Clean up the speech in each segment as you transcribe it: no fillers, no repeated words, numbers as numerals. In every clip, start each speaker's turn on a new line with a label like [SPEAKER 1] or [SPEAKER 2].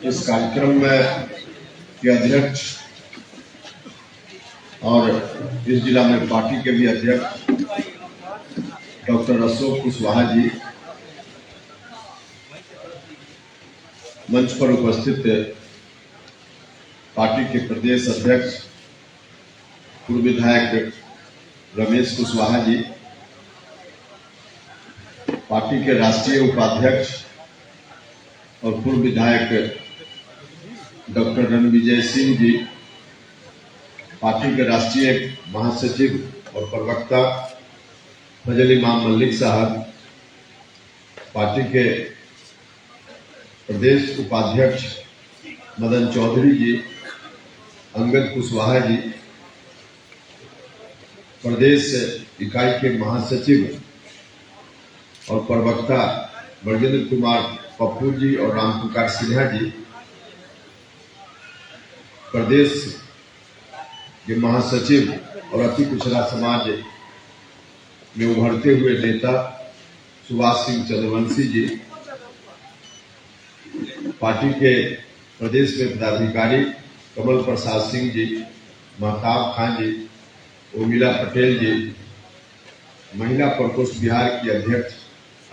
[SPEAKER 1] इस कार्यक्रम में के अध्यक्ष और इस जिला में पार्टी के भी अध्यक्ष डॉक्टर अशोक कुशवाहा जी, मंच पर उपस्थित पार्टी के प्रदेश अध्यक्ष पूर्व विधायक रमेश कुशवाहा जी, पार्टी के राष्ट्रीय उपाध्यक्ष और पूर्व विधायक डॉक्टर रणविजय सिंह जी, पार्टी के राष्ट्रीय महासचिव और प्रवक्ता फजल इमाम मलिक साहब, पार्टी के प्रदेश उपाध्यक्ष मदन चौधरी जी, अंगद कुशवाहा जी, प्रदेश इकाई के महासचिव और प्रवक्ता ब्रजेंद्र कुमार पप्पू जी और रामपुकार सिन्हा जी, प्रदेश के महासचिव और अति पिछड़ा समाज में उभरते हुए नेता सुभाष सिंह चंद्रवंशी जी, पार्टी के प्रदेश में पदाधिकारी कमल प्रसाद सिंह जी, महताब खान जी, उर्मिला पटेल जी, महिला प्रकोष्ठ बिहार की अध्यक्ष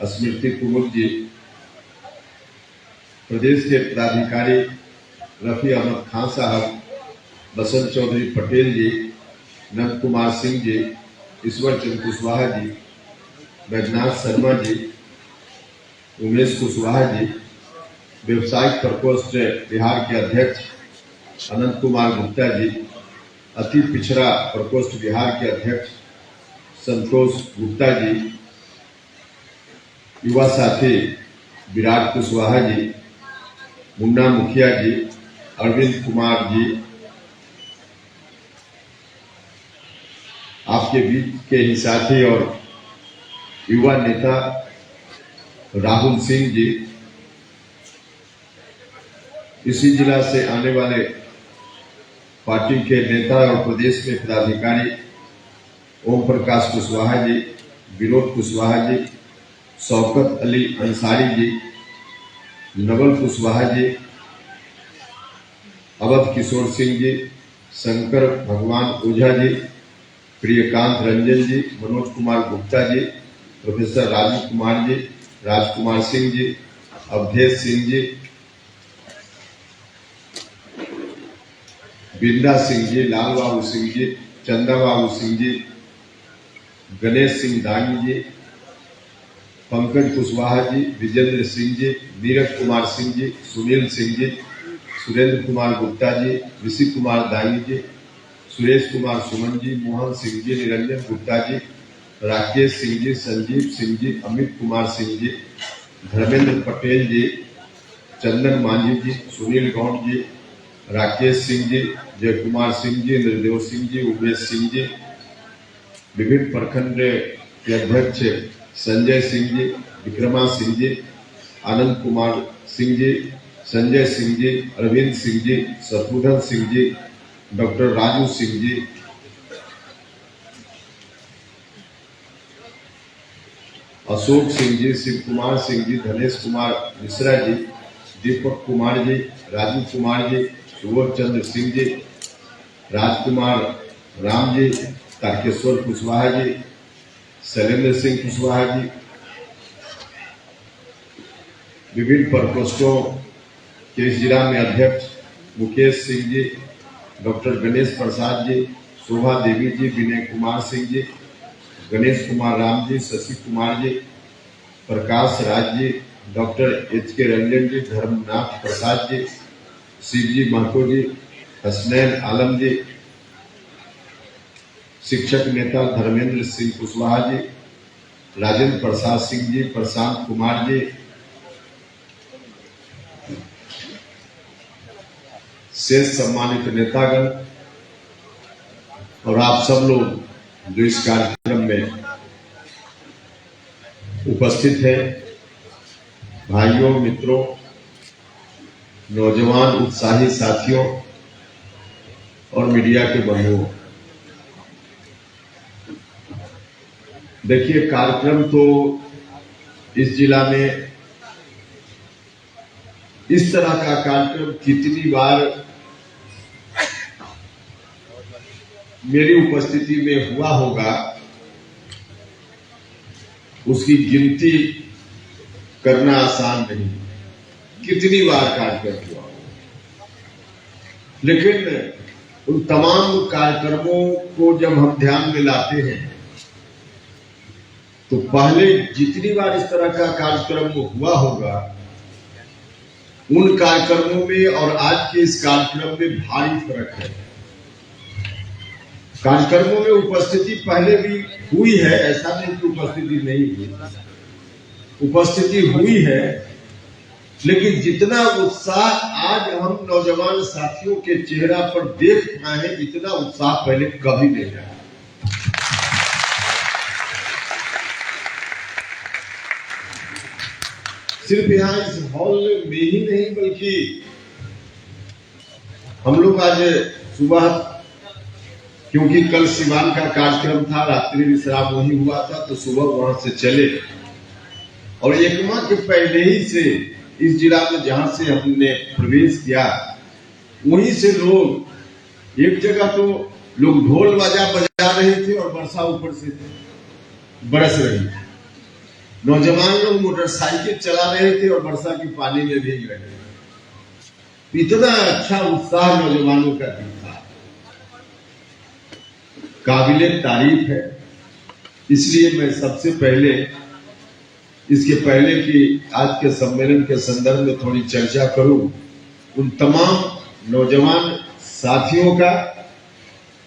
[SPEAKER 1] स्मृति कुमुद जी, प्रदेश के पदाधिकारी रफी अहमद खान साहब, बसंत चौधरी पटेल जी, नंद कुमार सिंह जी, ईश्वर चंद्र कुशवाहा जी, बैजनाथ शर्मा जी, उमेश कुशवाहा जी, व्यवसायिक प्रकोष्ठ बिहार के अध्यक्ष अनंत कुमार गुप्ता जी, अति पिछड़ा प्रकोष्ठ बिहार के अध्यक्ष संतोष गुप्ता जी, युवा साथी विराट कुशवाहा जी, मुन्ना मुखिया जी, अरविंद कुमार जी, आपके बीच के ही साथी और युवा नेता राहुल सिंह जी, इसी जिला से आने वाले पार्टी के नेता और प्रदेश के पदाधिकारी ओम प्रकाश कुशवाहा जी, विनोद कुशवाहा जी, शौकत अली अंसारी जी, नवल कुशवाहा जी, अवध किशोर सिंह जी, शंकर भगवान ओझा जी, प्रियकांत रंजन जी, मनोज कुमार गुप्ता जी, प्रोफेसर राजू कुमार जी, राजकुमार सिंह जी, अवधेश सिंह जी, बिंदा सिंह जी, लाल बाबू सिंह जी, चंदा बाबू सिंह जी, गणेश सिंह दानी जी, पंकज कुशवाहा जी, विजेंद्र सिंह जी, नीरज कुमार सिंह जी, सुनील सिंह जी, सुरेंद्र कुमार गुप्ता जी, ऋषि कुमार दानी जी, सुरेश कुमार सुमन जी, मोहन सिंह जी, निरंजन गुप्ता जी, राकेश सिंह जी, संजीव सिंह जी, अमित कुमार सिंह जी, धर्मेंद्र पटेल जी, चंदन मांझी जी, सुनील गौड़ जी, राकेश सिंह जी, जय कुमार सिंह जी, इंद्रदेव सिंह जी, उमेश सिंह जी, विभिन्न प्रखंड के अध्यक्ष संजय सिंह जी, विक्रमा सिंह जी, आनंद कुमार सिंह जी, संजय सिंह जी, अरविंद सिंह जी, शत्रुघ्न सिंह जी, डॉक्टर राजू सिंह जी, अशोक सिंह जी, शिव कुमार सिंह जी, धनेश कुमार मिश्रा जी, दीपक कुमार जी, राजू कुमार जी, सुबोध चंद्र सिंह जी, राजकुमार राम जी, तारकेश्वर कुशवाहा जी, शैलेंद्र सिंह कुशवाहा जी, विभिन्न प्रकोष्ठों के इस जिला में अध्यक्ष मुकेश सिंह जी, डॉक्टर गणेश प्रसाद जी, शोभा देवी जी, विनय कुमार सिंह जी, गणेश कुमार राम जी, शशि कुमार जी, प्रकाश राज जी, डॉक्टर एच के रंजन जी, धर्मनाथ प्रसाद जी, शिवजी महतो जी, हसनैन आलम जी, शिक्षक नेता धर्मेंद्र सिंह कुशवाहा जी, राजेंद्र प्रसाद सिंह जी, प्रशांत कुमार जी, शेष सम्मानित नेतागण और आप सब लोग जो इस कार्यक्रम में उपस्थित हैं, भाइयों, मित्रों, नौजवान उत्साही साथियों और मीडिया के बंधुओं, देखिए कार्यक्रम तो इस जिला में इस तरह का कार्यक्रम कितनी बार मेरी उपस्थिति में हुआ होगा, उसकी गिनती करना आसान नहीं। कितनी बार कार्यक्रम हुआ, लेकिन उन तमाम कार्यक्रमों को जब हम ध्यान में लाते हैं तो पहले जितनी बार इस तरह का कार्यक्रम हुआ होगा, उन कार्यक्रमों में और आज के इस कार्यक्रम में भारी फर्क है। कार्यक्रमों में उपस्थिति पहले भी हुई है, ऐसा नहीं कि उपस्थिति नहीं हुई, उपस्थिति हुई है, लेकिन जितना उत्साह आज हम नौजवान साथियों के चेहरा पर देख पाए हैं, इतना उत्साह पहले कभी नहीं रहा। सिर्फ यहाँ इस हॉल में ही नहीं, बल्कि हम लोग आज सुबह, क्योंकि कल सिवान का कार्यक्रम था, रात्रि विश्राम वहीं हुआ था, तो सुबह वहां से चले और एक माह के पहले ही से इस जिला में जहां से हमने प्रवेश किया, वहीं से लोग एक जगह तो लोग ढोल बाजा बजा रहे थे और वर्षा ऊपर से बरस रही थी। नौजवान लोग मोटरसाइकिल चला रहे थे और वर्षा की पानी में भीग रहे थे। इतना अच्छा उत्साह नौजवानों का दिखा, काबिले तारीफ है। इसलिए मैं सबसे पहले, इसके पहले कि आज के सम्मेलन के संदर्भ में थोड़ी चर्चा करूं, उन तमाम नौजवान साथियों का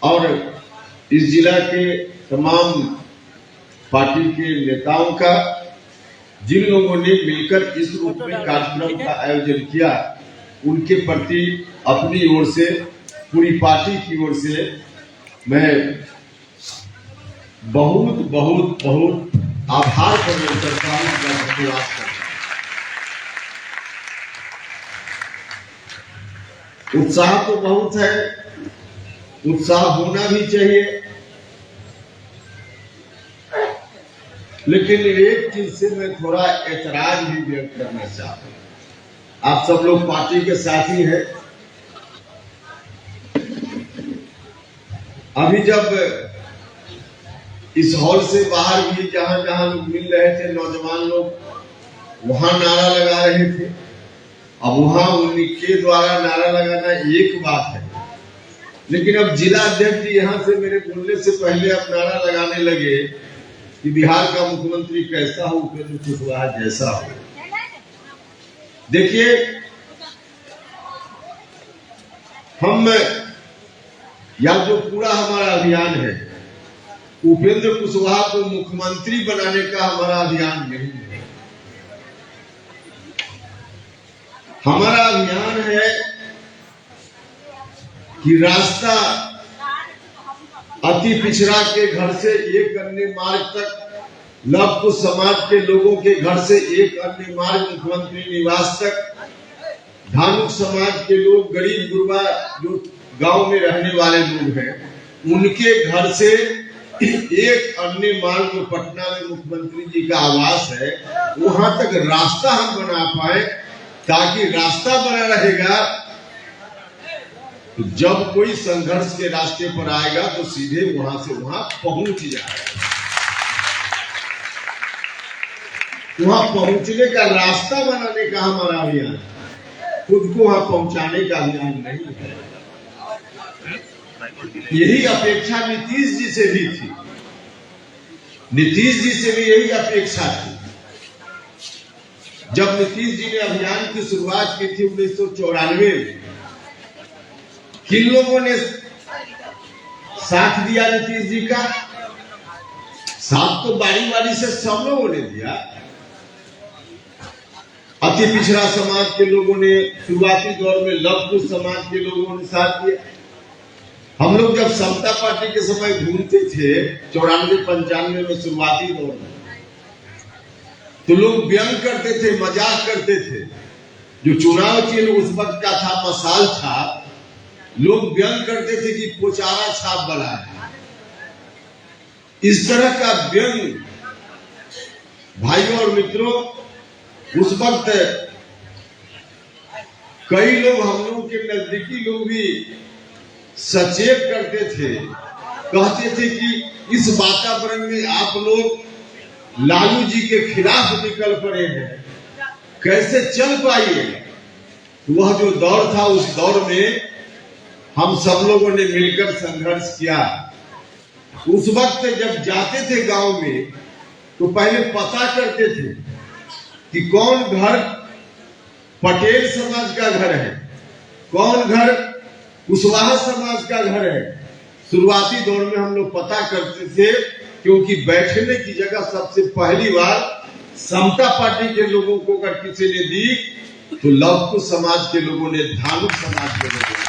[SPEAKER 1] और इस जिला के तमाम पार्टी के नेताओं का, जिन लोगों ने मिलकर इस रूप में कार्यक्रम का आयोजन किया, उनके प्रति अपनी ओर से, पूरी पार्टी की ओर से मैं बहुत बहुत बहुत आभार प्रकट करता हूं, धन्यवाद करता हूं। उत्साह तो बहुत है, उत्साह होना भी चाहिए, लेकिन एक चीज से मैं थोड़ा ऐतराज भी व्यक्त करना चाहता हूं। आप सब लोग पार्टी के साथी हैं। अभी जब इस हॉल से बाहर भी जहां जहां लोग मिल रहे थे, नौजवान लोग वहां नारा लगा रहे थे। अब वहां उनके द्वारा नारा लगाना एक बात है, लेकिन अब जिला अध्यक्ष जी यहां से मेरे बोलने से पहले अब नारा लगाने लगे कि बिहार का मुख्यमंत्री कैसा हो, उपेंद्र कुशवाहा जैसा हो। देखिए, हम या जो पूरा हमारा अभियान है, उपेंद्र कुशवाहा को मुख्यमंत्री बनाने का हमारा अभियान नहीं है। हमारा अभियान है कि रास्ता अति पिछड़ा के घर से एक अन्य मार्ग तक, लव समाज के लोगों के घर से एक अन्य मार्ग मुख्यमंत्री निवास तक, धानुक समाज के लोग, गरीब गुरबा जो गांव में रहने वाले लोग हैं, उनके घर से एक अन्य मार्ग में पटना में मुख्यमंत्री जी का आवास है, वहां तक रास्ता हम बना पाए, ताकि रास्ता बना रहेगा तो जब कोई संघर्ष के रास्ते पर आएगा तो सीधे वहां से वहां पहुंच जाएगा। वहां पहुंचने का रास्ता बनाने का हमारा अभियान, खुद को वहां पहुंचाने का अभियान नहीं है। यही अपेक्षा नीतीश जी से भी थी, नीतीश जी से भी यही अपेक्षा थी। जब नीतीश जी ने अभियान की शुरुआत की थी 1994 में, किन लोगों ने साथ दिया नीतीश जी का? साथ तो बारी बारी से सब लोगों ने दिया। अति पिछड़ा समाज के लोगों ने शुरुआती दौर में, लवकुश समाज के लोगों ने साथ दिया। हम लोग जब समता पार्टी के समय घूमते थे 94-95 में शुरुआती दौर में, तो लोग व्यंग करते थे, मजाक करते थे। जो चुनाव चिन्ह उस वक्त का था, मशाल था, लोग व्यंग करते थे कि पोचारा छाप बना है। इस तरह का व्यंग, भाइयों और मित्रों, उस वक्त कई लोग, हम लोगों के नजदीकी लोग भी सचेत करते थे, कहते थे कि इस वातावरण में आप लोग लालू जी के खिलाफ निकल पड़े हैं, कैसे चल पाइए। वह जो दौर था, उस दौर में हम सब लोगों ने मिलकर संघर्ष किया। उस वक्त जब जाते थे गांव में तो पहले पता करते थे कि कौन घर पटेल समाज का घर है, कौन घर कुशवाहा समाज का घर है। शुरुआती दौर में हम लोग पता करते थे, क्योंकि बैठने की जगह सबसे पहली बार समता पार्टी के लोगों को अगर किसी ने दी तो लवकुश समाज के लोगों ने, धानुक समाज के लोगों ने।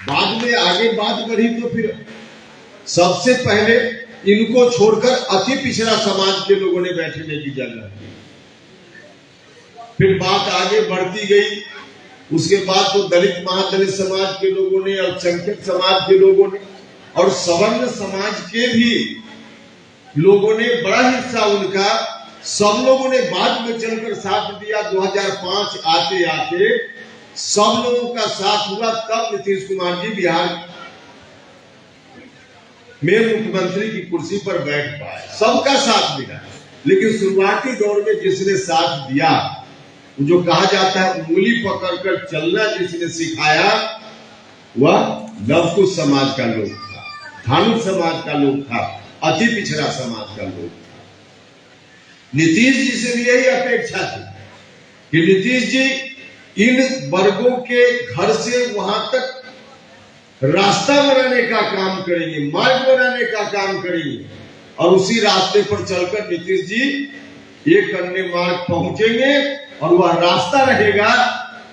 [SPEAKER 1] बाद में आगे बात बढ़ी तो फिर सबसे पहले इनको छोड़कर अति पिछड़ा समाज के लोगों ने बैठने की जगह दी। फिर बात आगे बढ़ती गई। उसके बाद तो दलित महादलित समाज के लोगों ने, अल्पसंख्यक समाज के लोगों ने और सवर्ण समाज के भी लोगों ने बड़ा हिस्सा उनका, सब लोगों ने बाद में चलकर साथ दिया। 2005 आते आते सब लोगों का साथ हुआ, तब नीतीश कुमार जी बिहार में मुख्यमंत्री की कुर्सी पर बैठ पाए। सबका साथ मिला, लेकिन शुरुआती दौर में जिसने साथ दिया, जो कहा जाता है उंगली पकड़कर चलना जिसने सिखाया, वह लवकुश समाज का लोग था, धानुक समाज का लोग था, अति पिछड़ा समाज का लोग था। नीतीश जी से भी यही अपेक्षा थी कि नीतीश जी इन वर्गों के घर से वहां तक रास्ता बनाने का काम करेंगे, मार्ग बनाने का काम करेंगे, और उसी रास्ते पर चलकर नीतीश जी एक अन्य मार्ग पहुंचेंगे और वह रास्ता रहेगा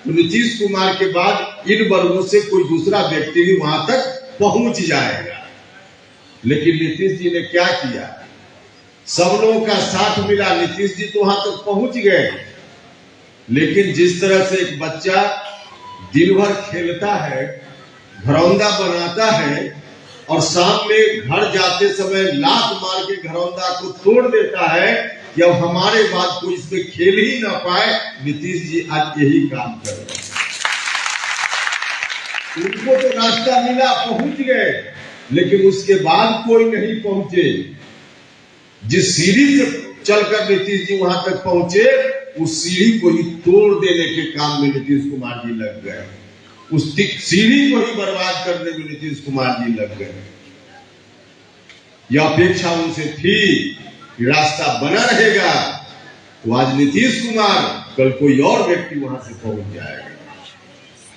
[SPEAKER 1] तो नीतीश कुमार के बाद इन वर्गों से कोई दूसरा व्यक्ति भी वहां तक पहुंच जाएगा। लेकिन नीतीश जी ने क्या किया, सब लोगों का साथ मिला, नीतीश जी तो वहां तक पहुंच गए। लेकिन जिस तरह से एक बच्चा दिन भर खेलता है, घरौंदा बनाता है और शाम में घर जाते समय लात मार के घरौंदा को तोड़ देता है कि अब हमारे बाद कोई इसमें खेल ही ना पाए, नीतीश जी आज यही काम कर रहे हैं। उनको तो रास्ता मिला, पहुंच गए, लेकिन उसके बाद कोई नहीं पहुंचे। जिस सीढ़ी से चलकर नीतीश जी वहां तक पहुंचे, उस सीढ़ी को ही तोड़ देने के काम में नीतीश कुमार जी लग गए, उस सीढ़ी को ही बर्बाद करने में नीतीश कुमार जी लग गए। यह अपेक्षा उनसे थी कि रास्ता बना रहेगा तो आज नीतीश कुमार, कल कोई और व्यक्ति वहां से पहुंच जाएगा।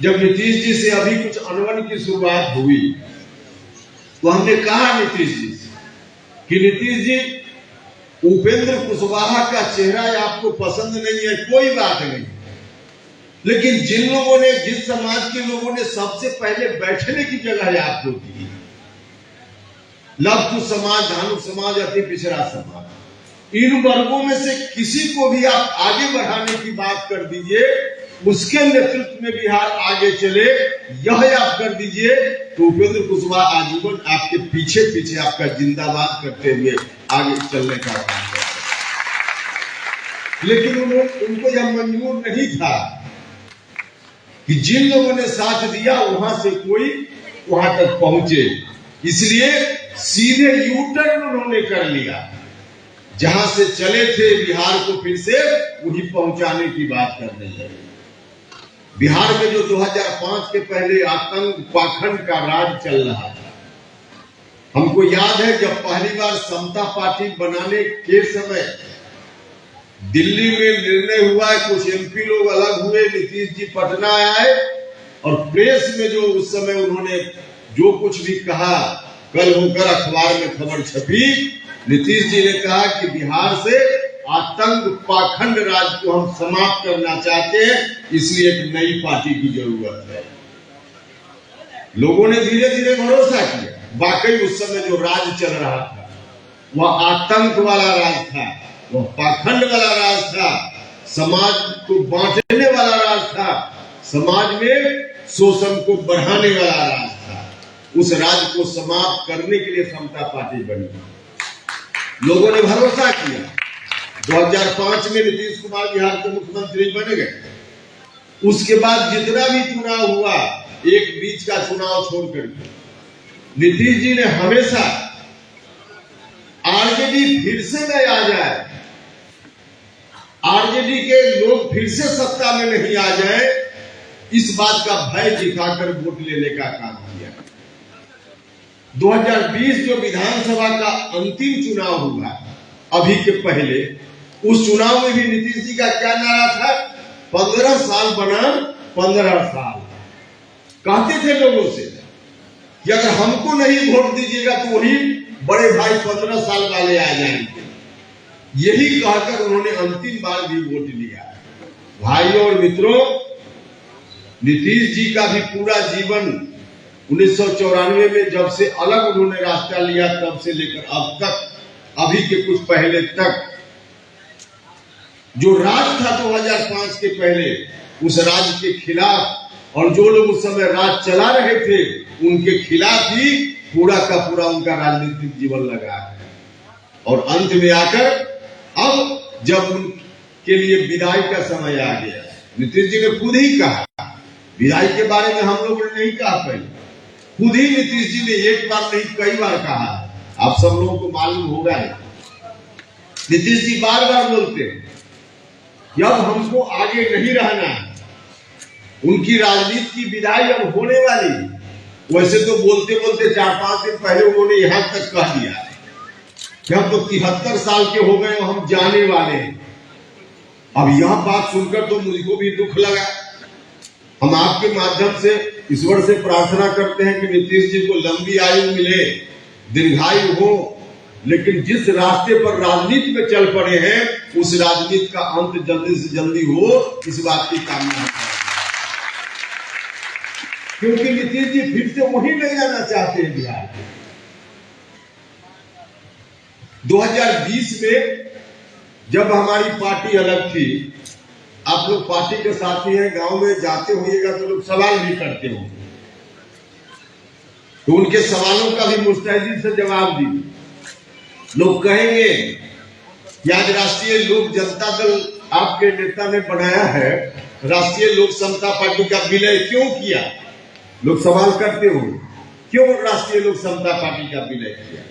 [SPEAKER 1] जब नीतीश जी से अभी कुछ अनबन की शुरुआत हुई तो हमने कहा नीतीश जी से कि नीतीश जी, उपेंद्र कुशवाहा का चेहरा आपको पसंद नहीं है, कोई बात नहीं, लेकिन जिन लोगों ने, जिस समाज के लोगों ने सबसे पहले बैठने की जगह आपको दी, लवकुश समाज, धानुक समाज, अति पिछड़ा समाज, इन वर्गों में से किसी को भी आप आगे बढ़ाने की बात कर दीजिए, उसके नेतृत्व में बिहार आगे चले, यह आप कर दीजिए तो उपेंद्र कुशवाहा आजीवन आपके पीछे पीछे आपका जिंदाबाद करते हुए आगे चलने का काम करते। लेकिन उनको यह मंजूर नहीं था कि जिन लोगों ने साथ दिया वहां से कोई वहां तक पहुंचे, इसलिए सीधे यूटर्न उन्होंने कर लिया। जहां से चले थे बिहार को फिर से वही पहुंचाने की बात करने लगे। बिहार में जो 2005 के पहले आतंक पाखंड का राज चल रहा था, हमको याद है जब पहली बार समता पार्टी बनाने के समय दिल्ली में निर्णय हुआ, कुछ एमपी लोग अलग हुए, नीतीश जी पटना आए और प्रेस में जो उस समय उन्होंने जो कुछ भी कहा, कल होकर अखबार में खबर छपी, नीतीश जी ने कहा कि बिहार से आतंक पाखंड राज को हम समाप्त करना चाहते हैं, इसलिए एक नई पार्टी की जरूरत है। लोगों ने धीरे धीरे भरोसा किया। वाकई उस समय जो राज चल रहा था वह आतंक वाला राज था, वह पाखंड वाला राज था, समाज को बांटने वाला राज था, समाज में शोषण को बढ़ाने वाला राज था। उस राज को समाप्त करने के लिए समता पार्टी बनी। लोगों ने भरोसा किया। 2005 में नीतीश कुमार बिहार के मुख्यमंत्री बन गए। उसके बाद जितना भी चुनाव हुआ, एक बीच का चुनाव छोड़कर नीतीश जी ने हमेशा आरजेडी फिर से न आ जाए, आरजेडी के लोग फिर से सत्ता में नहीं आ जाए, इस बात का भय दिखाकर वोट लेने का काम किया। 2020 जो विधानसभा का अंतिम चुनाव हुआ अभी के पहले, उस चुनाव में भी नीतीश जी का क्या नारा था? 15 साल बनाम 15 साल। कहते थे लोगों से कि अगर हमको नहीं वोट दीजिएगा तो वही बड़े भाई 15 साल वाले आ जाएंगे। यही कहकर उन्होंने अंतिम बार भी वोट लिया। भाइयों और मित्रों, नीतीश जी का भी पूरा जीवन 1994 में जब से अलग उन्होंने रास्ता लिया तब से लेकर अब तक, अभी के कुछ पहले तक जो राज था 2005 के पहले, उस राज के खिलाफ और जो लोग उस समय राज चला रहे थे उनके खिलाफ ही पूरा का पूरा उनका राजनीतिक जीवन लगा है। और अंत में आकर अब जब उनके लिए विदाई का समय आ गया, नीतीश जी ने खुद ही कहा, विदाई के बारे में हम लोगों ने नहीं कहा पहले, खुद ही नीतीश जी ने एक बार नहीं कई बार कहा। आप सब लोगों को मालूम होगा, नीतीश जी बार बार बोलते हैं कि अब हमको आगे नहीं रहना है, उनकी राजनीति की विदाई अब होने वाली। वैसे तो बोलते बोलते 4-5 दिन पहले उन्होंने यहां तक कह दिया कि हम तो 73 साल के हो गए, हम जाने वाले हैं। अब यह बात सुनकर तो मुझको भी दुख लगा। हम आपके माध्यम से ईश्वर से प्रार्थना करते हैं कि नीतीश जी को लंबी आयु मिले, दीर्घायु हो, लेकिन जिस रास्ते पर राजनीति में चल पड़े हैं उस राजनीति का अंत जल्दी से जल्दी हो, इस बात की कामना है। क्योंकि नीतीश जी फिर से वही नहीं जाना चाहते हैं बिहार के। 2020 में जब हमारी पार्टी अलग थी, आप लोग पार्टी के साथी हैं, गांव में जाते होइएगा तो लोग सवाल भी करते होंगे, तो उनके सवालों का भी मुस्तैदी से जवाब दीजिए। लोग कहेंगे कि आज राष्ट्रीय लोक जनता दल आपके नेता ने बनाया है, राष्ट्रीय लोक समता पार्टी का विलय क्यों किया? लोग सवाल करते होंगे, क्यों राष्ट्रीय लोक समता पार्टी का विलय किया?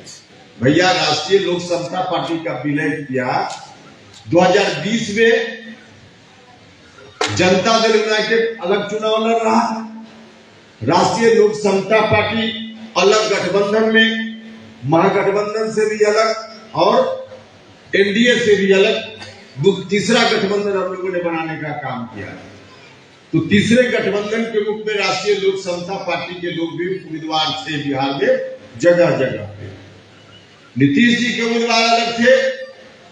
[SPEAKER 1] भैया, राष्ट्रीय लोक समता पार्टी का विलय किया 2020 में जनता दल यूनाइटेड अलग चुनाव लड़ रहा है, राष्ट्रीय लोक समता पार्टी अलग गठबंधन में, महागठबंधन से भी अलग और एनडीए से भी अलग तीसरा गठबंधन हम लोगों ने बनाने का काम किया। तो तीसरे गठबंधन के रूप में राष्ट्रीय लोक समता पार्टी के लोग भी उम्मीदवार थे बिहार में जगह जगह पे। नीतीश जी के उम्मीदवार अलग थे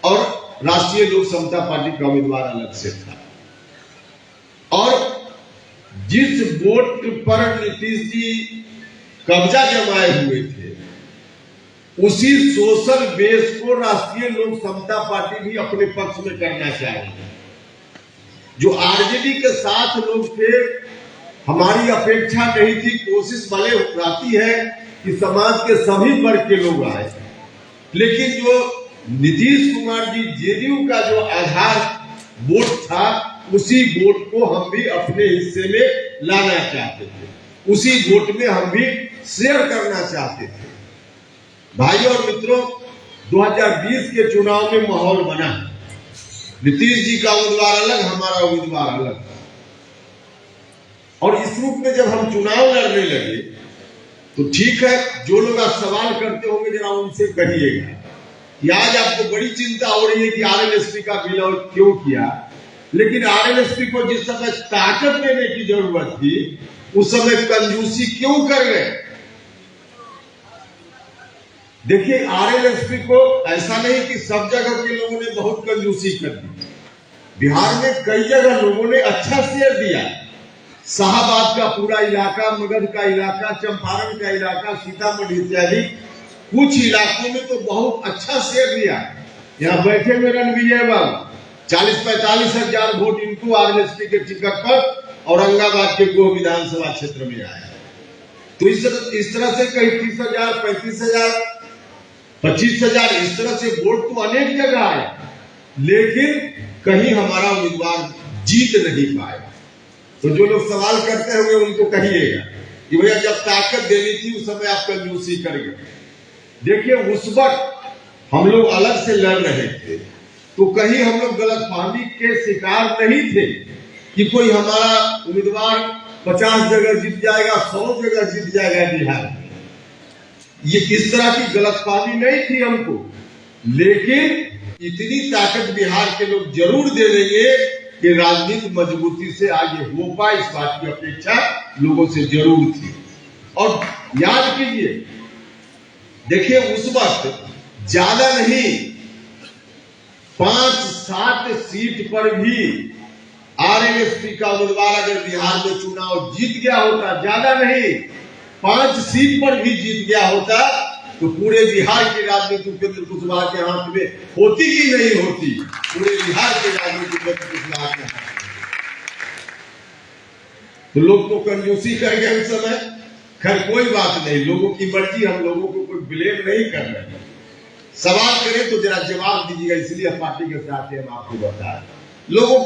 [SPEAKER 1] और राष्ट्रीय लोक समता पार्टी का उम्मीदवार अलग से था। और जिस वोट पर नीतीश जी कब्जा जमाए हुए थे, उसी सोशल बेस को राष्ट्रीय लोक समता पार्टी भी अपने पक्ष में करना चाहिए। जो आरजेडी के साथ लोग थे, हमारी अपेक्षा नहीं थी, कोशिश भले रहती है कि समाज के सभी वर्ग के लोग आए, लेकिन जो नीतीश कुमार जी जेडीयू का जो आधार वोट था, उसी वोट को हम भी अपने हिस्से में लाना चाहते थे, उसी वोट में हम भी शेयर करना चाहते थे। भाइयों और मित्रों, 2020 के चुनाव में माहौल बना, नीतीश जी का उम्मीदवार अलग, हमारा उम्मीदवार अलग, और इस रूप में जब हम चुनाव लड़ने लगे तो ठीक है, जो लोग आप सवाल करते होंगे जरा उनसे कहिएगा कि आज आपको बड़ी चिंता हो रही है कि आरएलएसपी का विलय क्यों किया, लेकिन आरएलएसपी को जिस समय ताकत देने की जरूरत थी उस समय कंजूसी क्यों कर गए? देखिए, आरएलएसपी को ऐसा नहीं कि सब जगह के लोगों ने बहुत कंजूसी कर दी, बिहार में कई जगह लोगों ने अच्छा शेयर दिया। शाहबाद का पूरा इलाका, मगध का इलाका, चंपारण का इलाका, सीतामढ़ी इत्यादि कुछ इलाकों में तो बहुत अच्छा शेयर दिया। यहाँ बैठे हुए रणविजय बाबू 40-45 हजार वोट इनको आरएलएसपी के टिकट पर औरंगाबाद के गोह विधानसभा क्षेत्र में आया। तो इस तरह से कहीं 30,000, 35,000, 25,000 इस तरह से वोट तो अनेक जगह आए। लेकिन कहीं हमारा उम्मीदवार जीत नहीं पाया। तो जो लोग सवाल करते होंगे उनको कहिएगा कि भैया जब ताकत देनी थी उस समय आप कंजूसी कर गए। देखिए उस वक्त हम लोग अलग से लड़ रहे थे, तो कहीं हम लोग गलतफहमी के शिकार नहीं थे कि कोई हमारा उम्मीदवार 50 जगह जीत जाएगा, 100 जगह जीत जाएगा बिहार में। ये इस तरह की गलतफहमी नहीं थी हमको, लेकिन इतनी ताकत बिहार के लोग जरूर दे देंगे कि राजनीति मजबूती से आगे हो पाए, इस बात की अपेक्षा लोगों से जरूर थी। और याद कीजिए, देखिए उस वक्त ज्यादा नहीं 5-7 सीट पर भी आरएलएसपी का उम्मीदवार अगर बिहार में चुनाव जीत गया होता, ज्यादा नहीं 5 सीट पर भी जीत गया होता, तो पूरे बिहार की राजनीति उपेंद्र कुशवाहा के हाथ में होती कि नहीं होती? पूरे बिहार की राजनीति उपेंद्र कुशवाहा के हाथ में। तो लोग तो कंजूसी कर गए उस समय। खैर कोई बात नहीं, लोगों की मर्जी, हम लोगों को कोई ब्लेम नहीं कर रहे। सवाल करें तो जरा जवाब दीजिएगा, इसलिए पार्टी के साथ हम आपको बता रहे। लोगों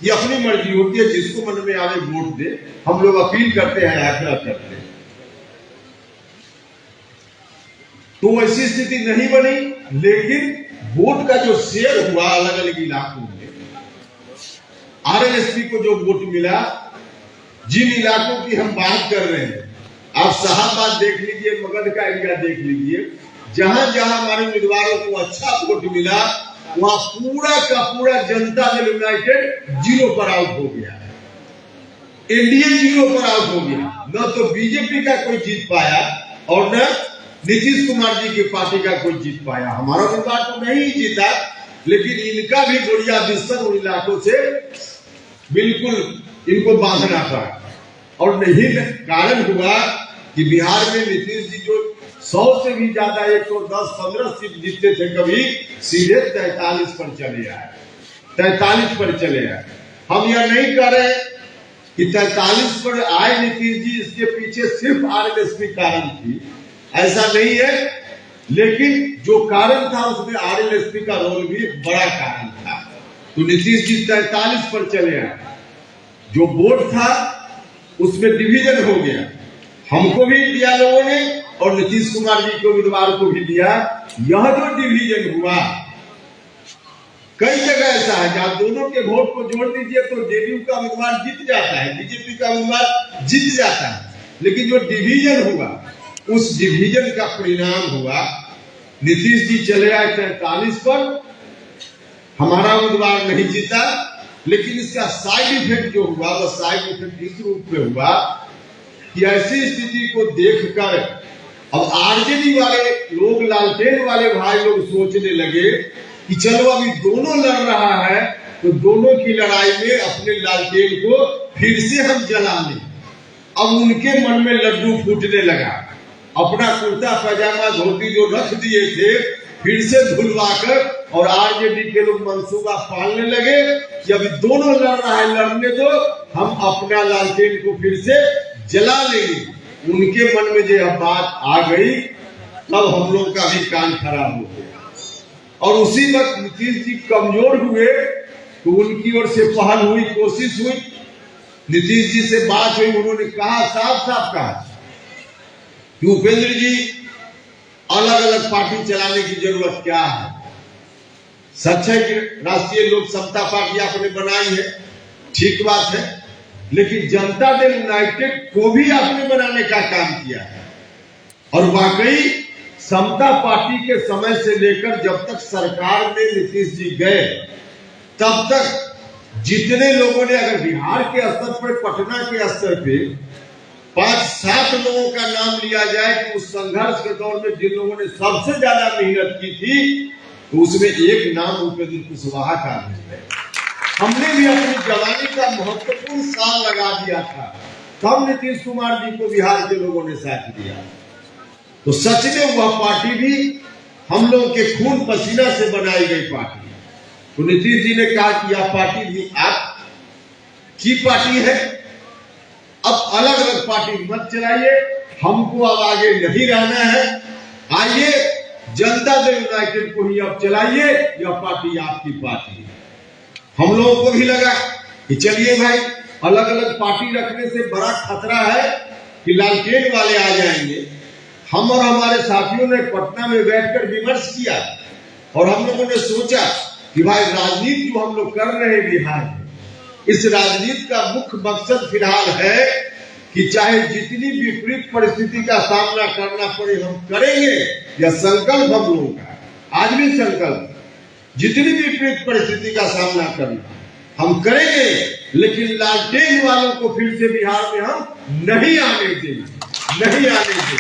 [SPEAKER 1] की अपनी मर्जी होती है, जिसको मन में आवे वोट दे। हम लोग अपील करते हैं, आग्रह करते हैं। तो ऐसी स्थिति नहीं बनी, लेकिन वोट का जो शेयर हुआ अलग अलग इलाकों में, आरएलएसपी को जो वोट मिला, जिन इलाकों की हम बात कर रहे हैं, आप शाहबाद देख लीजिए, मगध का एरिया देख लीजिए, जहां जहां हमारे उम्मीदवारों को अच्छा वोट मिला, वहां पूरा का पूरा जनता दल यूनाइटेड 0 पर आउट हो गया। एनडीए 0 पर आउट हो गया। न तो बीजेपी का कोई जीत पाया और न नीतीश कुमार जी की पार्टी का कोई जीत पाया। हमारा उम्मीदवार तो नहीं जीता, लेकिन इनका भी गोलिया बिस्तर उन इलाकों से बिल्कुल इनको बांधना पड़ा। और नहीं कारण हुआ कि बिहार में नीतीश जी जो 100 से भी ज्यादा 110-15 सीट जीतते थे, कभी सीधे 43 पर चले आए। 43 पर चले आए। हम यह नहीं कह रहे कि 43 पर आए नीतीश जी, इसके पीछे सिर्फ आरएलएसपी कारण थी, ऐसा नहीं है। लेकिन जो कारण था उसमें आरएलएसपी का रोल भी बड़ा कारण था। तो नीतीश जी 43 पर चले आए। जो वोट था उसमें डिवीजन हो गया, हमको भी दिया लोगों ने और नीतीश कुमार जी के उम्मीदवार को भी दिया। यह जो डिवीजन हुआ, कई जगह ऐसा है जहां दोनों के वोट को जोड़ दीजिए तो जेडीयू का उम्मीदवार जीत जाता है, बीजेपी का उम्मीदवार जीत जाता है। लेकिन जो डिवीजन हुआ, उस डिवीजन का परिणाम हुआ नीतीश जी चले आए 43 पर, हमारा उम्मीदवार नहीं जीता। लेकिन इसका साइड इफेक्ट जो हुआ, वह साइड इफेक्ट इस रूप में हुआ कि ऐसी स्थिति को देखकर अब आरजेडी वाले लोग, लालटेन वाले भाई लोग सोचने लगे कि चलो अभी दोनों लड़ रहा है, तो दोनों की लड़ाई में अपने लालटेन को फिर से हम जला लें। अब उनके मन में लड्डू फूटने लगा। अपना कुर्ता पैजामा धोती जो रख दिए थे, फिर से धुलवाकर और आरजेडी के लोग मंसूबा पालने लगे कि अभी दोनों लड़ रहा है, लड़ने दो, हम अपना लालटेन को फिर से जला लेंगे। उनके मन में जो बात आ गई, तब हम लोग का भी कान खराब हो गया। और उसी वक्त नीतीश जी कमजोर हुए, तो उनकी ओर से पहल हुई, कोशिश हुई, नीतीश जी से बात हुई। उन्होंने कहा, साफ साफ कहा कि उपेंद्र जी, अलग अलग पार्टी चलाने की जरूरत क्या है? सच है कि राष्ट्रीय लोक समता पार्टी आपने बनाई है, ठीक बात है, लेकिन जनता दल यूनाइटेड को भी आपने बनाने का काम किया है। और वाकई समता पार्टी के समय से लेकर जब तक सरकार में नीतीश जी गए, तब तक जितने लोगों ने, अगर बिहार के स्तर पर, पटना के स्तर पे 5-7 लोगों का नाम लिया जाए कि उस संघर्ष के दौर में जिन लोगों ने सबसे ज्यादा मेहनत की थी, तो उसमें एक नाम उपेंद्र कुशवाहा का है। हमने भी अपनी जवानी का महत्वपूर्ण साल लगा दिया था, तब नीतीश कुमार जी को बिहार के लोगों ने साथ दिया। तो सच में वह पार्टी भी हम लोगों के खून पसीना से बनाई गई पार्टी। तो नीतीश जी ने कहा कि यह पार्टी भी आपकी पार्टी है, अब अलग अलग पार्टी मत चलाइए, हमको अब आगे नहीं रहना है। आइए जनता दल यूनाइटेड को ही अब चलाइए, यह पार्टी आपकी पार्टी है। हम लोगों को भी लगा कि चलिए भाई, अलग अलग पार्टी रखने से बड़ा खतरा है कि लालटेन वाले आ जाएंगे। हम और हमारे साथियों ने पटना में बैठकर विमर्श किया और हम लोगों ने सोचा कि भाई राजनीति जो हम लोग कर रहे हैं बिहार में, इस राजनीति का मुख्य मकसद फिलहाल है कि चाहे जितनी विपरीत परिस्थिति का सामना करना पड़े हम करेंगे। यह संकल्प हम लोगों का आज भी संकल्प, जितनी विपरीत परिस्थिति का सामना करना हम करेंगे, लेकिन लालटेन वालों को फिर से बिहार में हम नहीं आने देंगे, नहीं आने देंगे।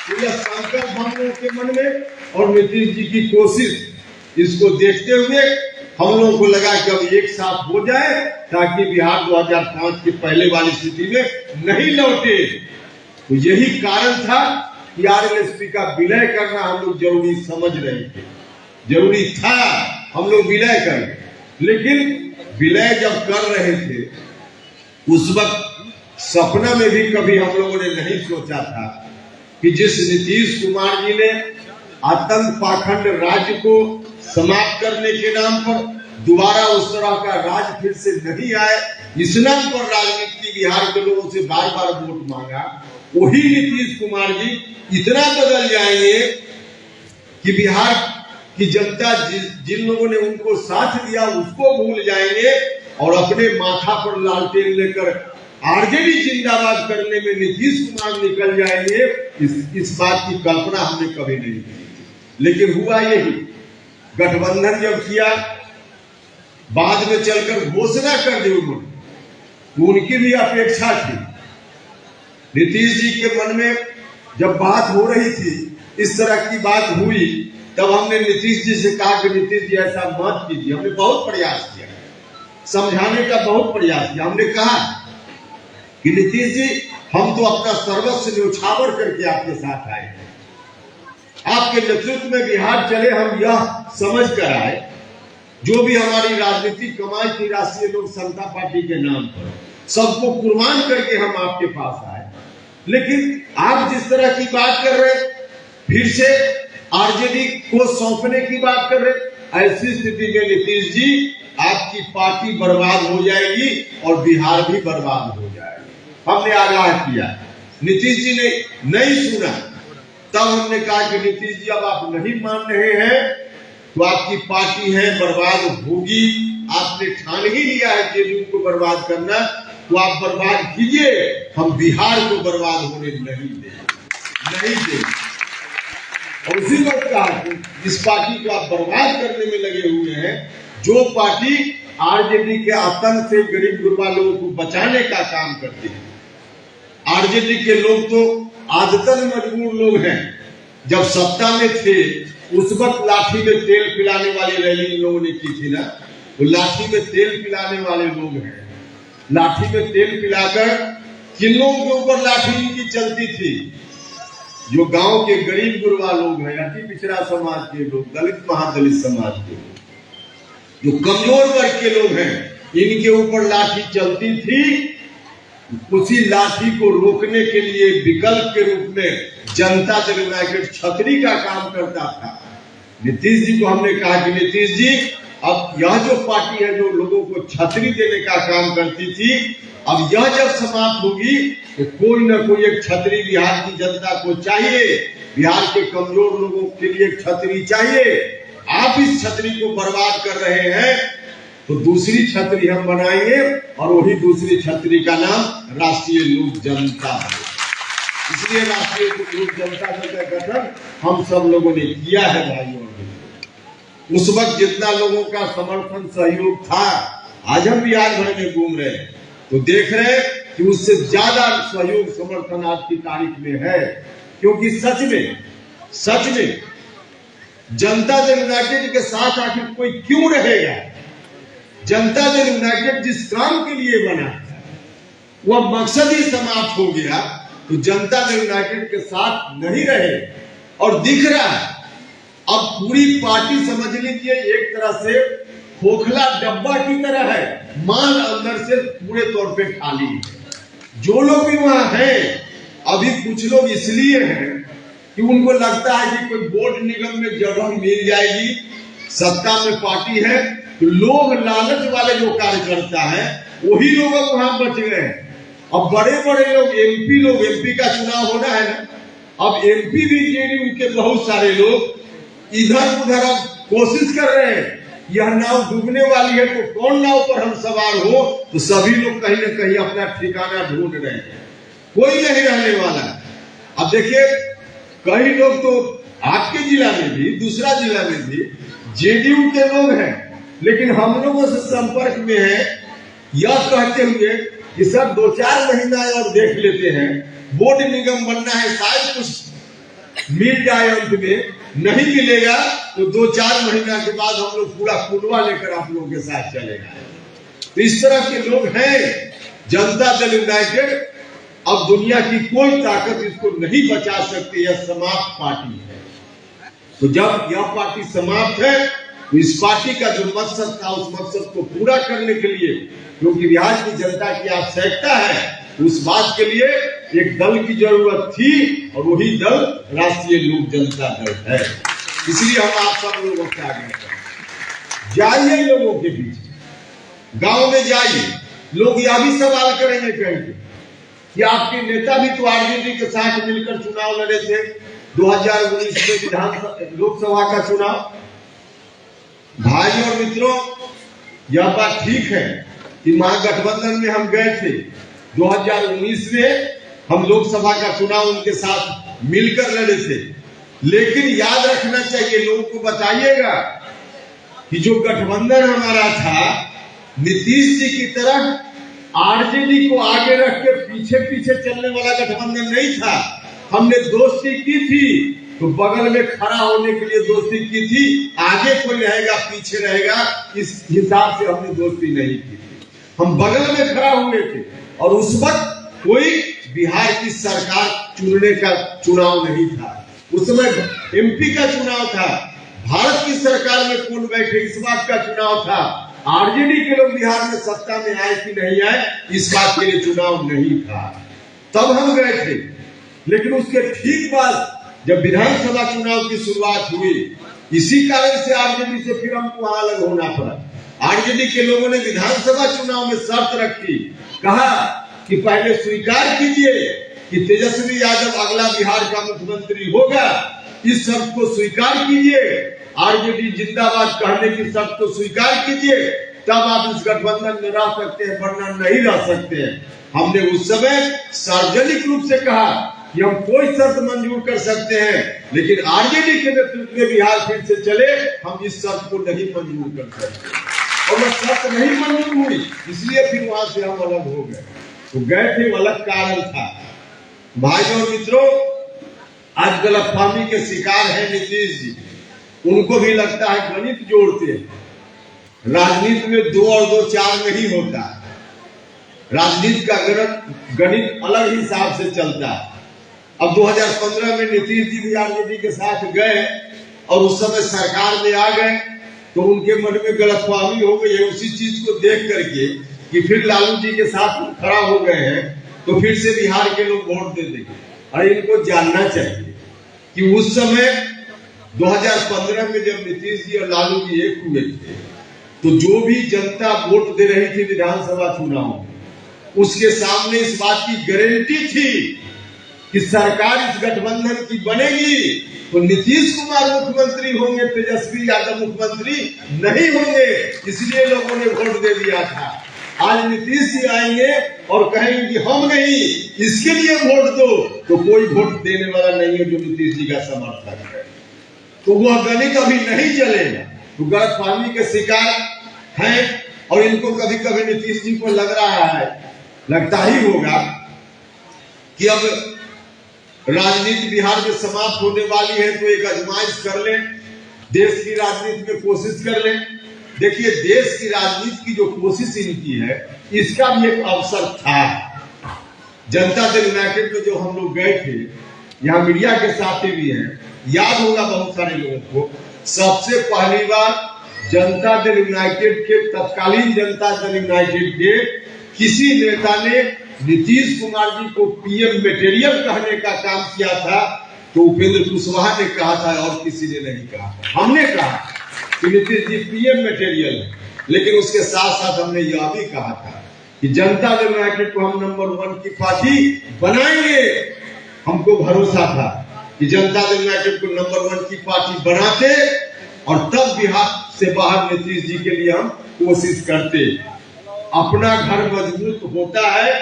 [SPEAKER 1] तो यह संकल्प हम लोगों के मन में, और नीतीश जी की कोशिश, इसको देखते हुए हम लोगों को लगा कि अब एक साथ हो जाए ताकि बिहार 2005 के पहले वाली स्थिति में नहीं लौटे। तो यही कारण था कि आरएलएसपी का विलय करना हम लोग जरूरी समझ रहे थे, जरूरी था हम लोग विलय करें। लेकिन विलय जब कर रहे थे उस वक्त सपना में भी कभी हम लोगों ने नहीं सोचा था कि जिस नीतीश कुमार जी ने आतंक पाखंड राज्य को समाप्त करने के नाम पर दोबारा उस तरह का राज फिर से नहीं आए, इस नाम पर राजनीति बिहार के लोगों से बार बार वोट मांगा, वही नीतीश कुमार जी इतना बदल जाएंगे कि बिहार की जनता जिन लोगों ने उनको साथ दिया उसको भूल जाएंगे और अपने माथा पर लालटेन लेकर आरजेडी जिंदाबाद करने में नीतीश कुमार निकल जाएंगे। इस बात की कल्पना हमने कभी नहीं की, लेकिन हुआ यही। गठबंधन जब किया, बाद में चलकर घोषणा कर दी उन्होंने, तो उनकी भी अपेक्षा थी। नीतीश जी के मन में जब बात हो रही थी, इस तरह की बात हुई, तब हमने नीतीश जी से कहा कि नीतीश जी ऐसा मत कीजिए। हमने बहुत प्रयास किया, समझाने का बहुत प्रयास किया। हमने कहा कि नीतीश जी, हम तो अपना सर्वस्व न्यौछावर करके आपके साथ आए हैं, आपके नेतृत्व में बिहार चले, हम यह समझ कर आए, जो भी हमारी राजनीतिक कमाई थी राष्ट्रीय लोक समता पार्टी के नाम पर, सबको कुर्बान करके हम आपके पास आए। लेकिन आप जिस तरह की बात कर रहे, फिर से आरजेडी को सौंपने की बात कर रहे, ऐसी स्थिति में नीतीश जी आपकी पार्टी बर्बाद हो जाएगी और बिहार भी बर्बाद हो जाएगा। हमने आगाह किया, नीतीश जी ने नहीं सुना। तब हमने कहा कि नीतीश जी, अब आप नहीं मान रहे हैं तो आपकी पार्टी है बर्बाद होगी, आपने ठान ही लिया है जेडीयू को बर्बाद करना, तो आप बर्बाद कीजिए, हम बिहार को बर्बाद होने नहीं देंगे। और उसी वक्त कहा कि जिस पार्टी को आप बर्बाद करने में लगे हुए हैं, जो पार्टी आरजेडी के आतंक से गरीब गुरबा लोगों को बचाने का काम करती है। आरजेडी के लोग तो आदतन मजबूर लोग हैं। जब सत्ता में थे उस वक्त लाठी में तेल पिलाने वाली रैली इन लोगों ने की थी ना, तो लाठी में तेल पिलाने वाले लोग हैं। लाठी में तेल पिलाकर किन लोगों के ऊपर लाठी इनकी चलती थी? जो गांव के गरीब गुरबा लोग हैं, अति पिछड़ा समाज के लोग, दलित महादलित समाज के लोग, जो कमजोर वर्ग के लोग हैं, इनके ऊपर लाठी चलती थी। उसी लाठी को रोकने के लिए विकल्प के रूप में जनता दल यूनाइटेड छतरी का काम करता था। नीतीश जी को हमने कहा कि नीतीश जी, अब यह जो पार्टी है जो लोगों को छतरी देने का काम करती थी, अब यह जब समाप्त होगी तो कोई ना कोई एक छतरी बिहार की जनता को चाहिए, बिहार के कमजोर लोगों के लिए एक छतरी चाहिए। आप इस छतरी को बर्बाद कर रहे हैं, तो दूसरी छतरी हम बनाएंगे और वही दूसरी छतरी का नाम राष्ट्रीय लोक जनता है। इसलिए राष्ट्रीय लोक जनता दल का गठन हम सब लोगों ने किया है भाइयों। उस वक्त जितना लोगों का समर्थन सहयोग था, आज हम बिहार भर में घूम रहे हैं तो देख रहे हैं कि उससे ज्यादा सहयोग समर्थन आज की तारीख में है। क्योंकि सच में जनता दल यूनाइटेड के साथ आखिर कोई क्यों रहेगा? जनता दल यूनाइटेड जिस काम के लिए बना है वह मकसद ही समाप्त हो गया, तो जनता दल यूनाइटेड के साथ नहीं रहे। और दिख रहा है अब पूरी पार्टी समझ लीजिए एक तरह से खोखला डब्बा की तरह है, माल अंदर से पूरे तौर पे खाली है। जो लोग भी वहां हैं, अभी कुछ लोग इसलिए हैं कि उनको लगता है कि कोई बोर्ड निगम में जगह मिल जाएगी, सत्ता में पार्टी है, तो लोग लालच वाले जो कार्यकर्ता है वही लोग अब वहां बच गए हैं। अब बड़े बड़े लोग एमपी का चुनाव होना है ना, अब एमपी भी जेडीयू के बहुत सारे लोग इधर उधर अब कोशिश कर रहे हैं, यह नाव डूबने वाली है तो कौन नाव पर हम सवार हो, तो सभी लोग कहीं न कहीं अपना ठिकाना ढूंढ रहे हैं, कोई नहीं रहने वाला है। अब देखिए कई लोग तो आपके जिला में भी, दूसरा जिला में भी जेडीयू के लोग हैं, लेकिन हम लोगों से संपर्क में है यह कहते हुए कि सर 2-4 महीना और देख लेते हैं, बोर्ड निगम बनना है, शायद कुछ मिल जाए, अंत में नहीं मिलेगा तो 2-4 महीना के बाद हम लोग पूरा कुनवा लेकर आप लोगों के साथ चलेगा। तो इस तरह के लोग हैं। जनता दल यूनाइटेड अब दुनिया की कोई ताकत इसको नहीं बचा सकती, यह समाप्त पार्टी है। तो जब यह पार्टी समाप्त है तो इस पार्टी का जो मकसद था उस मकसद को पूरा करने के लिए, क्योंकि बिहार की जनता की आवश्यकता है, उस बात के लिए एक दल की जरूरत थी और वही दल राष्ट्रीय लोक जनता दल है। इसलिए हम आप सब लोगों से आगे जाइए, लोगों के बीच गांव में जाइए, लोग यह भी सवाल करेंगे, कहेंगे कि आपके नेता भी तो आरजेडी के साथ मिलकर चुनाव लड़े थे 2019 में विधानसभा लोकसभा का चुनाव। भाई और मित्रों, यह बात ठीक है कि महागठबंधन में हम गए थे 2019 में, हम लोकसभा का चुनाव उनके साथ मिलकर लड़े थे, लेकिन याद रखना चाहिए, लोगों को बताइएगा कि जो गठबंधन हमारा था नीतीश जी की तरह आरजेडी को आगे रख के पीछे पीछे चलने वाला गठबंधन नहीं था। हमने दोस्ती की थी तो बगल में खड़ा होने के लिए दोस्ती की थी, आगे कोई रहेगा पीछे रहेगा इस हिसाब से हमने दोस्ती नहीं की थी। हम बगल में खड़ा हुए थे और उस वक्त कोई बिहार की सरकार चुनने का चुनाव नहीं था, उस समय एमपी का चुनाव था, भारत की सरकार में कौन बैठे इस बात का चुनाव था, आरजेडी के लोग बिहार में सत्ता में आए कि नहीं आए इस बात के लिए चुनाव नहीं था। तब हम गए थे, लेकिन उसके ठीक बाद जब विधानसभा चुनाव की शुरुआत हुई, इसी कारण से आरजेडी से फिर हमको अलग होना पड़ा। आरजेडी के लोगों ने विधानसभा चुनाव में शर्त रखी, कहा कि पहले स्वीकार कीजिए कि तेजस्वी यादव अगला बिहार का मुख्यमंत्री होगा, इस शर्त को स्वीकार कीजिए, आरजेडी जिंदाबाद कहने की शर्त को स्वीकार कीजिए, तब आप इस गठबंधन में रह सकते हैं, वरना नहीं रह सकते हैं। हमने उस समय सार्वजनिक रूप से कहा कि हम कोई शर्त मंजूर कर सकते हैं, लेकिन आरजेडी के नेतृत्व में बिहार फिर से चले, हम इस शर्त को नहीं मंजूर कर सकते। और वह शर्त नहीं मंजूर हुई, इसलिए फिर वहां से हम अलग हो गए। तो गए थे, अलग कारण था। भाई और मित्रों, आज गलतफहमी के शिकार है नीतीश जी, उनको भी लगता है गणित जोड़ते हैं। राजनीति में 2 और 2 4 नहीं होता, राजनीति का गणित अलग हिसाब से चलता है। अब 2015 में नीतीश जी भी आरजेडी के साथ गए और उस समय सरकार में आ गए, तो उनके मन में गलतफहमी हो गई है उसी चीज को देख करके कि फिर लालू जी के साथ खड़ा हो गए हैं, तो फिर से बिहार के लोग वोट दे देंगे। और इनको जानना चाहिए कि उस समय 2015 में जब नीतीश जी और लालू जी एक हुए थे, तो जो भी जनता वोट दे रही थी विधानसभा चुनाव में, उसके सामने इस बात की गारंटी थी कि सरकार इस गठबंधन की बनेगी तो नीतीश कुमार मुख्यमंत्री होंगे, तेजस्वी यादव मुख्यमंत्री नहीं होंगे, इसलिए लोगों ने वोट दे दिया था। आज नीतीश जी आएंगे और कहेंगे कि हम नहीं, इसके लिए वोट दो, तो कोई वोट देने वाला नहीं है जो नीतीश जी का समर्थक है। तो वह गणित अभी नहीं चलेगा। तो गलतफहमी के शिकार हैं और इनको कभी कभी नीतीश जी को लग रहा है, लगता ही होगा कि अब राजनीति बिहार में समाप्त होने वाली है, तो एक आजमाइश कर लें, देश की राजनीति में कोशिश कर लें। देखिए, देश की राजनीति की जो कोशिश इनकी है, इसका भी एक अवसर था। जनता दल यूनाइटेड में जो हम लोग गए थे, यहाँ मीडिया के साथी भी हैं, याद होगा बहुत सारे लोगों को, सबसे पहली बार जनता दल यूनाइटेड के तत्कालीन जनता दल यूनाइटेड के किसी नेता ने नीतीश कुमार जी को पीएम मटेरियल कहने का काम किया था, तो उपेंद्र कुशवाहा ने कहा था और किसी ने नहीं कहा। हमने कहा कि नीतीश जी पीएम मटेरियल है, लेकिन उसके साथ साथ हमने यह भी कहा था कि जनता दल यूनाइटेड को हम नंबर 1 की पार्टी बनाएंगे। हमको भरोसा था कि जनता दल यूनाइटेड को नंबर 1 की पार्टी बनाते और तब बिहार से बाहर नीतीश जी के लिए हम कोशिश करते। अपना घर मजबूत होता है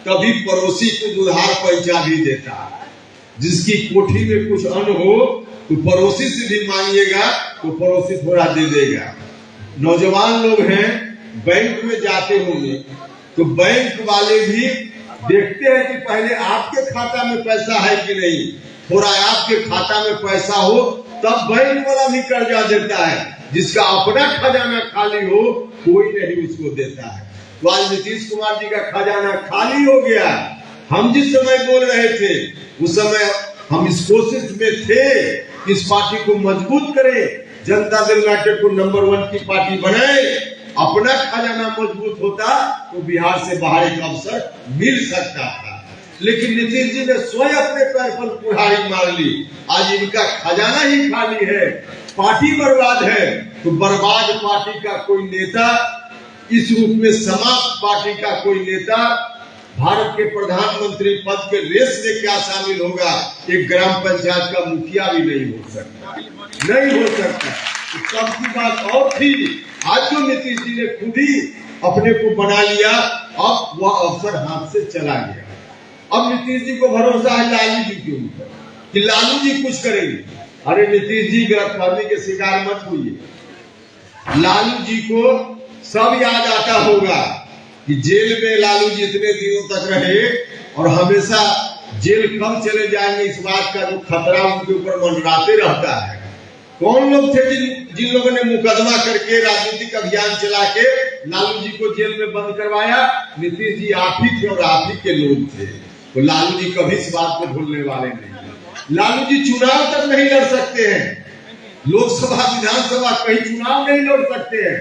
[SPEAKER 1] तभी पड़ोसी को दुधार पहुंचा भी देता है। जिसकी कोठी में कुछ अन्न हो तो पड़ोसी से भी मांगिएगा तो पड़ोसी थोड़ा दे देगा। नौजवान लोग हैं, बैंक में जाते होंगे तो बैंक वाले भी देखते हैं कि पहले आपके खाता में पैसा है कि नहीं। थोड़ा आपके खाता में पैसा हो तब बैंक वाला भी कर्जा देता है। जिसका अपना खजाना खाली हो कोई नहीं उसको देता है। तो आज नीतीश कुमार जी का खजाना खाली हो गया। हम जिस समय बोल रहे थे उस समय हम इस कोशिश में थे कि इस पार्टी को मजबूत करें, जनता दल यूनाइटेड को नंबर 1 की पार्टी बनाए। अपना खजाना मजबूत होता तो बिहार से बाहर एक अवसर मिल सकता था, लेकिन नीतीश जी ने स्वयं अपने पैर पर कुल्हाड़ी मार ली। आज इनका खजाना ही खाली है, पार्टी बर्बाद है। तो बर्बाद पार्टी का कोई नेता, इस रूप में समाप्त पार्टी का कोई नेता भारत के प्रधानमंत्री पद के रेस में क्या शामिल होगा। एक ग्राम पंचायत का मुखिया भी नहीं हो सकता, नहीं हो सकता। तो तब की बात और थी। आज जो नीतीश जी ने खुद ही अपने को बना लिया, अब वह अवसर हाथ से चला गया। अब नीतीश जी को भरोसा है लालू जी के ऊपर कि लालू जी कुछ करेंगे। अरे नीतीश जी गलतफहमी के शिकार मत हुई। लालू जी को सब याद आता होगा कि जेल में लालू जी इतने दिनों तक रहे और हमेशा जेल कब चले जाएंगे इस बात का जो खतरा उनके ऊपर मंडराते रहता है। कौन लोग थे जिन लोगों ने मुकदमा करके राजनीतिक अभियान चला के लालू जी को जेल में बंद करवाया? नीतीश जी आप ही थे और आप ही के लोग थे। तो लालू जी कभी इस बात को भूलने वाले नहीं। लालू जी चुनाव तक नहीं लड़ सकते हैं, लोकसभा विधानसभा कहीं चुनाव नहीं लड़ सकते हैं।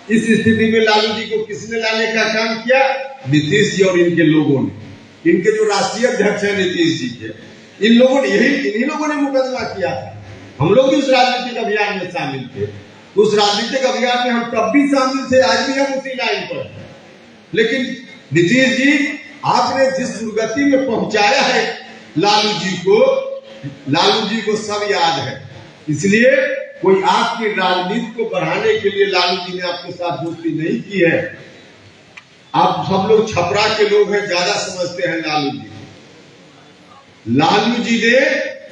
[SPEAKER 1] इस स्थिति में लालू जी को किसने लाने का काम किया? नीतीश जी और इनके लोगों ने। इनके जो राष्ट्रीय अध्यक्ष है नीतीश जी के, इन लोगों ने इन्हीं लोगों ने मुकदमा किया था। हम लोग भी उस राजनीतिक अभियान में शामिल थे। उस राजनीतिक अभियान में हम तब भी शामिल थे, आज भी हम उसी लाइन पर हैं। लेकिन नीतीश जी आपने जिस दुर्गति में पहुंचाया है लालू जी को सब याद है। इसलिए कोई आपकी राजनीति को बढ़ाने के लिए लालू जी ने आपके साथ दोस्ती नहीं की है। आप सब लोग छपरा के लोग हैं, ज्यादा समझते हैं लालू जी। लालू जी ने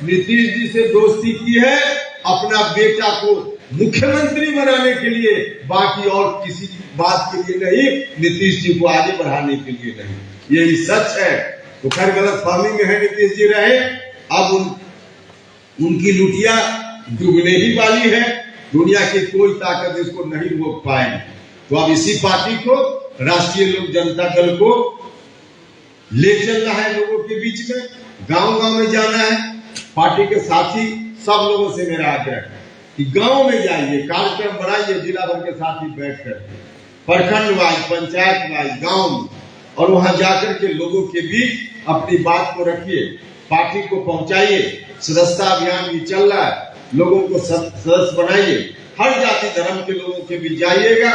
[SPEAKER 1] नीतीश जी से दोस्ती की है अपना बेटा को मुख्यमंत्री बनाने के लिए, बाकी और किसी बात के लिए नहीं, नीतीश जी को आगे बढ़ाने के लिए नहीं। यही सच है। तो खैर गलत फहमी में है नीतीश जी रहे। अब उनकी लुटिया डूबने ही वाली है। दुनिया की कोई ताकत इसको नहीं रोक पाएगी। तो अब इसी पार्टी को, राष्ट्रीय लोक जनता दल को ले चलना है लोगों के बीच में, गांव-गांव में जाना है। पार्टी के साथी सब लोगों से मेरा आग्रह है कि गांव में जाइए, कार्यक्रम बनाइए, जिला भर के साथी बैठ कर प्रखंड वाइज, पंचायत वाइज, गांव में, और वहां जाकर के लोगों के बीच अपनी बात को रखिए, पार्टी को पहुंचाइए। सदस्यता अभियान भी चल रहा है, लोगों को सदस्य बनाइए। हर जाति धर्म के लोगों के बीच जाइएगा।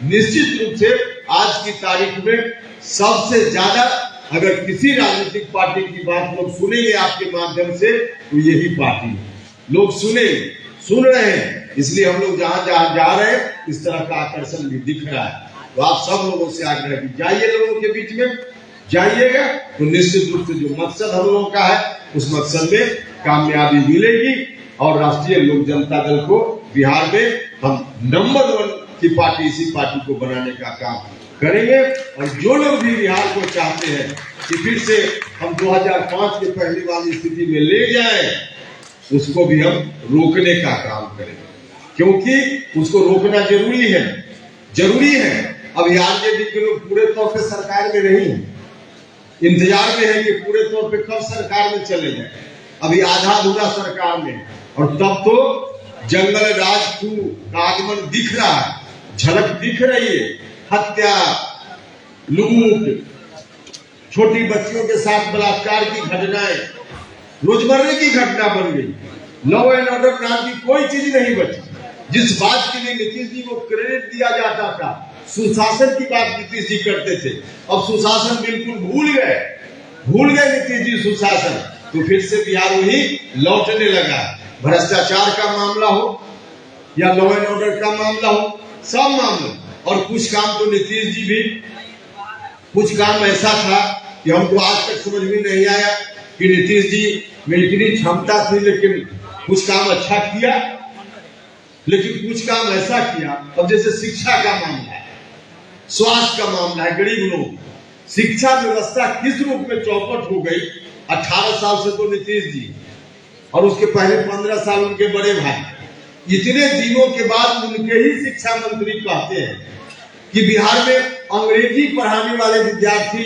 [SPEAKER 1] निश्चित रूप से आज की तारीख में सबसे ज्यादा अगर किसी राजनीतिक पार्टी की बात लोग सुनेंगे आपके माध्यम से तो यही पार्टी है। लोग सुन रहे हैं, इसलिए हम लोग जहां जहां जा रहे हैं इस तरह का आकर्षण भी दिख रहा है। तो आप सब लोगों से आग्रह की जाइए, लोगों के बीच में जाइएगा तो निश्चित रूप से जो मकसद हम लोगों का है उस मकसद में कामयाबी मिलेगी और राष्ट्रीय लोक जनता दल को बिहार में हम नंबर 1 की पार्टी, इसी पार्टी को बनाने का काम करेंगे। और जो लोग भी बिहार को चाहते हैं कि फिर से हम 2005 के पहले वाली स्थिति में ले जाएं, उसको भी हम रोकने का काम करेंगे, क्योंकि उसको रोकना जरूरी है। अब आरजेडी के लोग पूरे तौर पे सरकार में नहीं है, इंतजार में है कि पूरे तौर पे कब सरकार में चले जाए। अभी आधा अधूरा सरकार में, और तब तो जंगल राज 2 का आगमन दिख रहा है, झलक दिख रही है। हत्या, लूट, छोटी बच्चियों के साथ बलात्कार की घटनाएं, रोजमर्रे की घटना बन गई। लॉ एंड ऑर्डर नाम की कोई चीज नहीं बची। जिस बात के लिए नीतीश जी को क्रेडिट दिया जाता था, सुशासन की बात नीतीश जी करते थे, अब सुशासन बिल्कुल भूल गए नीतीश जी सुशासन। तो फिर से बिहार वही लौटने लगा। भ्रष्टाचार का मामला हो या लॉ एंड ऑर्डर का मामला हो, सब मामला। और कुछ काम तो नीतीश जी भी, कुछ काम ऐसा था कि हमको आज तक समझ में नहीं आया कि नीतीश जी में इतनी क्षमता थी, लेकिन कुछ काम अच्छा किया, लेकिन कुछ काम ऐसा किया। अब जैसे शिक्षा का मामला है, स्वास्थ्य का मामला है, गरीब लोग, शिक्षा व्यवस्था किस रूप में चौपट हो गई। 18 साल से तो नीतीश जी और उसके पहले 15 साल उनके बड़े भाई, इतने दिनों के बाद उनके ही शिक्षा मंत्री कहते हैं कि बिहार में अंग्रेजी पढ़ाने वाले विद्यार्थी,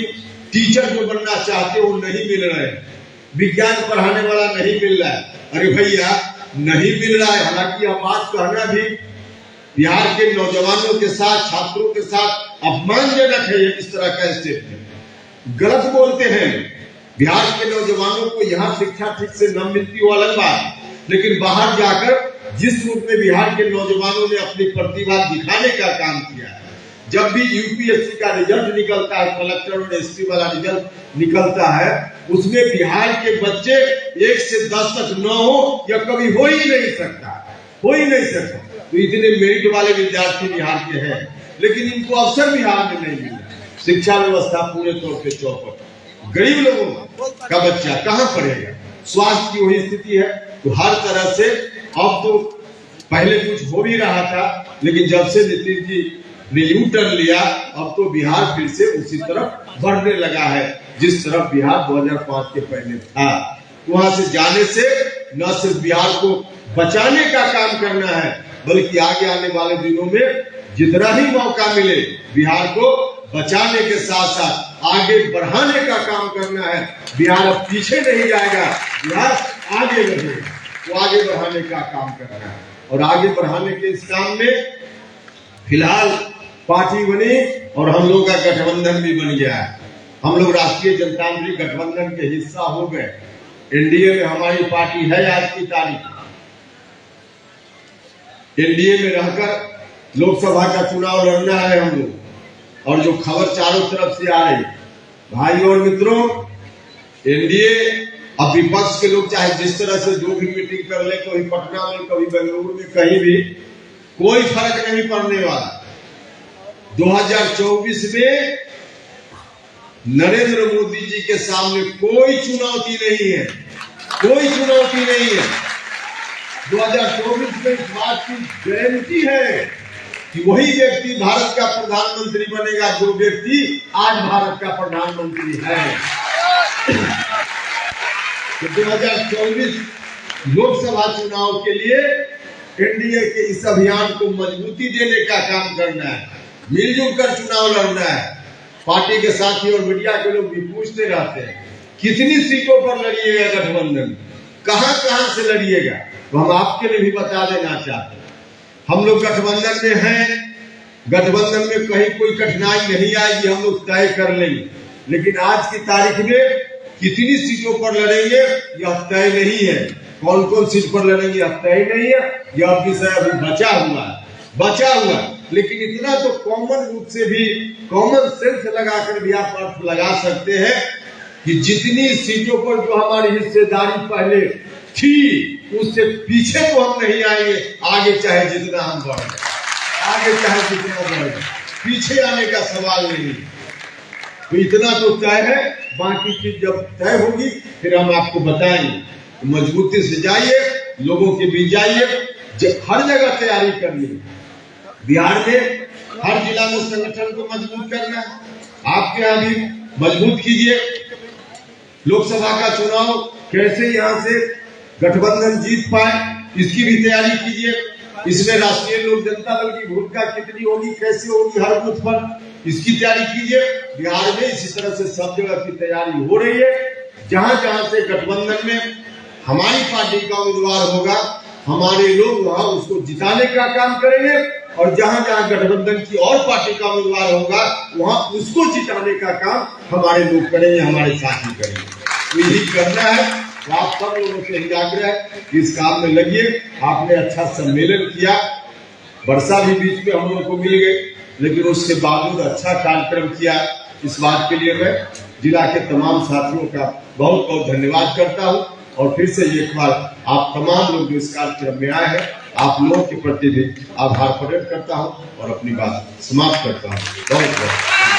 [SPEAKER 1] टीचर जो बनना चाहते वो नहीं मिल रहे, विज्ञान पढ़ाने वाला नहीं मिल रहा है। अरे भैया, नहीं मिल रहा है, हालांकि यह बात कहना भी बिहार के नौजवानों के साथ, छात्रों के साथ अपमानजनक है। इस तरह का स्टेटमेंट गलत बोलते हैं। बिहार के नौजवानों को यहाँ शिक्षा ठीक से न मिलती हो अलग बात, लेकिन बाहर जाकर जिस रूप में बिहार के नौजवानों ने अपनी प्रतिभा दिखाने का काम किया है, जब भी यूपीएससी का रिजल्ट निकलता है, कलेक्टर और एसपी वाला रिजल्ट निकलता है, उसमें बिहार के बच्चे 1 से 10 तक न हो या कभी हो ही नहीं सकता। तो इतने मेरिट वाले विद्यार्थी बिहार के हैं, लेकिन इनको अवसर बिहार में नहीं मिला। शिक्षा व्यवस्था पूरे तौर पे चौपट। गरीब लोगों का बच्चा कहाँ पढ़ेगा? स्वास्थ्य की वही स्थिति है। तो हर तरह से अब तो पहले कुछ हो भी रहा था, लेकिन जब से नीतीश जी ने यू टर्न लिया, अब तो बिहार फिर से उसी तरफ बढ़ने लगा है जिस तरफ बिहार 2005 के पहले था। वहां से जाने से न सिर्फ बिहार को बचाने का काम करना है, बल्कि आगे आने वाले दिनों में जितना ही मौका मिले बिहार को बचाने के साथ साथ आगे बढ़ाने का काम करना है। बिहार अब पीछे नहीं जाएगा, बिहार आगे बढ़ेगा। तो आगे बढ़ाने का काम करना है, और आगे बढ़ाने के इस काम में फिलहाल पार्टी बनी और हम लोग का गठबंधन भी बन गया है। हम लोग राष्ट्रीय जनतांत्रिक गठबंधन के हिस्सा हो गए। एनडीए में हमारी पार्टी है। आज की तारीख एनडीए में रहकर लोकसभा का चुनाव लड़ना है हम लोग। और जो खबर चारों तरफ से आ रही, भाई और मित्रों, एनडीए अब विपक्ष के लोग चाहे जिस तरह से जो भी मीटिंग कर ले, कभी पटना में, कभी बेंगलुरु में, कहीं भी, कोई फर्क नहीं पड़ने वाला। 2024 में नरेंद्र मोदी जी के सामने कोई चुनौती नहीं है, कोई चुनौती नहीं है। 2024 में इस बात की गारंटी है कि वही व्यक्ति भारत का प्रधानमंत्री बनेगा जो व्यक्ति आज भारत का प्रधानमंत्री है। तो 2024 लोकसभा चुनाव के लिए एनडीए के इस अभियान को मजबूती देने का काम करना है, मिलजुल कर चुनाव लड़ना है। पार्टी के साथी और मीडिया के लोग भी पूछते रहते हैं कितनी सीटों पर लड़िएगा गठबंधन, कहां से लड़िएगा। तो हम आपके लिए भी बता देना चाहते हैं, हम लोग गठबंधन में हैं। गठबंधन में कहीं कोई कठिनाई नहीं आएगी, हम लोग तय कर लेंगे। लेकिन आज की तारीख में कितनी सीटों पर लड़ेंगे यह तय नहीं है। कौन कौन सीट पर लड़ेंगे यह तय नहीं है। यह विषय अभी बचा हुआ। लेकिन इतना तो कॉमन रूप से भी, कॉमन सेंस लगाकर भी आप अर्थ लगा सकते हैं कि जितनी सीटों पर जो हमारी हिस्सेदारी पहले थी, उससे पीछे तो हम नहीं आएंगे। आगे चाहे जितना हम बढ़े, पीछे आने का सवाल नहीं। तो इतना तो तय है, बाकी चीज जब तय होगी फिर हम आपको बताएंगे। तो मजबूती से जाइए, लोगों के बीच जाइए, हर जगह तैयारी करनी। बिहार में हर जिला में संगठन को मजबूत करना है। आपके यहाँ भी मजबूत कीजिए। लोकसभा का चुनाव कैसे यहाँ से गठबंधन जीत पाए, इसकी भी तैयारी कीजिए। इसमें राष्ट्रीय लोक जनता दल की भूमिका कितनी होगी, कैसे होगी हर बूथ पर, इसकी तैयारी कीजिए। बिहार में इसी तरह से सब जगह की तैयारी हो रही है। जहां जहां से गठबंधन में हमारी पार्टी का उम्मीदवार होगा, हमारे लोग वहां उसको जिताने का काम करेंगे। और जहां जहां गठबंधन की और पार्टी का उम्मीदवार होगा, वहां उसको जिताने का काम हमारे लोग करेंगे, हमारे साथी करेंगे। तो यही करना है। तो आप सब लोगों से यही आग्रह है कि इस काम में लगिए। आपने अच्छा सम्मेलन किया, वर्षा भी बीच में हम लोगों को मिल गए, लेकिन उसके बावजूद अच्छा कार्यक्रम किया। इस बात के लिए मैं जिला के तमाम साथियों का बहुत बहुत धन्यवाद करता हूं और फिर से एक बार आप तमाम लोग जो इस कार्यक्रम में आए हैं, आप लोगों के प्रति भी आभार प्रकट करता हूं और अपनी बात समाप्त करता हूं। बहुत बहुत